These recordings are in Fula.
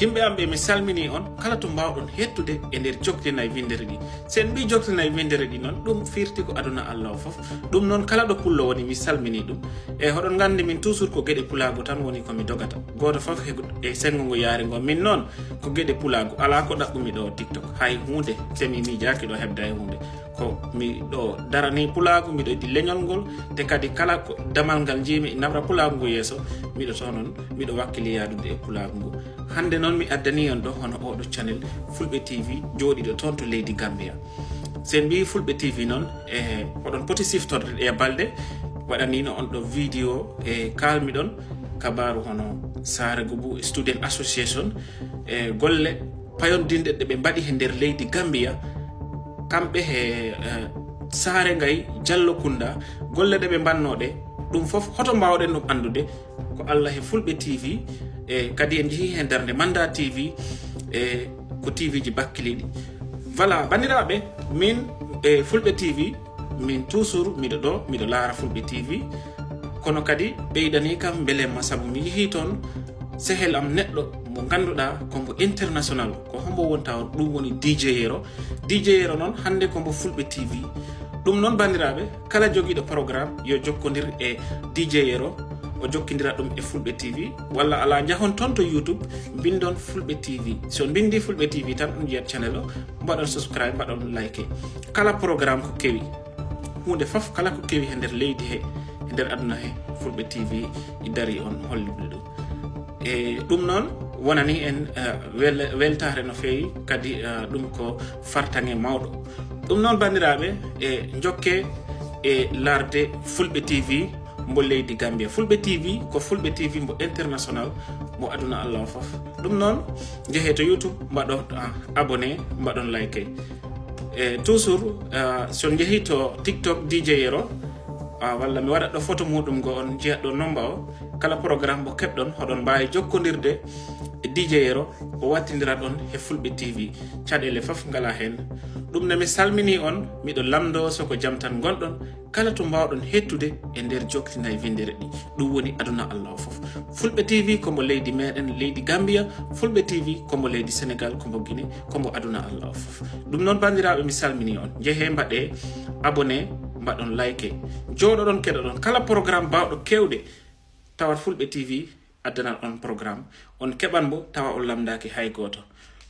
yimɓe am ɓe mi salmini on kala to mbawɗon hettude e nder joktina e windere ɗi sen mbi joktina e windere ɗi noon ɗum firti ko aduna Allah o fof ɗum noon kala ɗo pullo woni mi salmini ɗum e hoɗon gandi min toujours ko gueɗe pulago tan woni komi dogata goto fof e sengo ngo yaari ngo min noon ko gueɗe pulago ala ko ɗaɓɓumi ɗo TikTok hay hunde semi miijaki ɗo hebda e hunde ko mi ɗo darani pulago miɗo yiɗi leñol ngol te kadi kala ko damal ngal jimi nabra pulago ngo yeeso miɗo to noon miɗo wakkili yadude e pulago ngo hande noon mi addani on ɗo hono oɗo channel Fulɓe TV jooɗiɗo toon to leydi Gambia sen mbi Fulɓe TV noon e oɗon poti siftorde e balɗe waɗanino on ɗo vidéo e kalmiɗon kabaru hono Sarego Bou Student Association e golle payondinɗe ɗe ɓe mbaɗi he nder leydi Gambia kamɓe he saare ngay Jallo Kunda golle ɗe ɓe mbannoɗe ɗum fof hoto mbawɗen ɗum andude ko Allah he Fulɓe TV e kadi en jeehi hen darde Manda TV e ko TV ji bakkiliɗi voilà bandiraɓe min e Fulɓe TV min toujours miɗo ɗo miɗo laara Fulɓe TV kono kadi ɓeydani kam belemma saabu mi yeehi toon sehel am neɗɗo mo ganduɗa kombo international ko hombo wonta ɗum woni DJ Yero noon hande kombo Fulɓe TV ɗum noon bandiraɓe kala joguiɗo programme yo jokkodir e DJ Yero o jokkidira ɗum e Fulɓe TV walla ala jahon toon to YouTube bindon Fulɓe TV so bindi Fulɓe TV tan ɗum jiyat channel o mbaɗon subscribe mbaɗon like kala programme ko kewi hunde fof kala ko kewi e nder leydi he e nder aduna he Fulɓe TV i dari on holliɓe ɗum e ɗum noon wonani en weltare no fewi kadi ɗum ko fartange mawɗo ɗum noon bandiraɓe e jokke e larde Fulɓe TV mbo leydi Gambia Fulɓe TV ko Fulɓe TV mbo international mo aduna Allah o fof ɗum noon jeehe to YouTube mbaɗo abonné mbaɗon like e toujours so jeehi to TikTok DJ Yero walla mi waɗat ɗo photo muɗum go on jiyat ɗo nomba o kala programme mo keɓɗon hoɗon mbawi jokkodirde e DJ Yero o wattidira ɗon e Fulɓe TV caɗele fof ngala hen ɗum ne mi salmini on miɗo lamdo soko jaam tan gonɗon kala to mbawɗon hettude e nder joktina e windere ɗi ɗum woni aduna Allah o fof Fulɓe TV kombo leydi meɗen leydi Gambia Fulɓe TV kombo leydi Sénégal kombo Guinée kombo aduna Allah o fof ɗum noon bandiraɓe mi salmini on jeehe mbaɗe abonné mbaɗon like joɗoɗon keɗoɗon kala programme bawɗo kewɗe tawat Fulɓe TV addanan on programme on keɓan bo tawa on lamdaki hay goto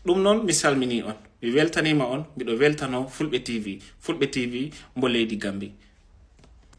ɗum noon mi salmini on mi weltanima on miɗo weltano Fulɓe TV mbo leydi Gambie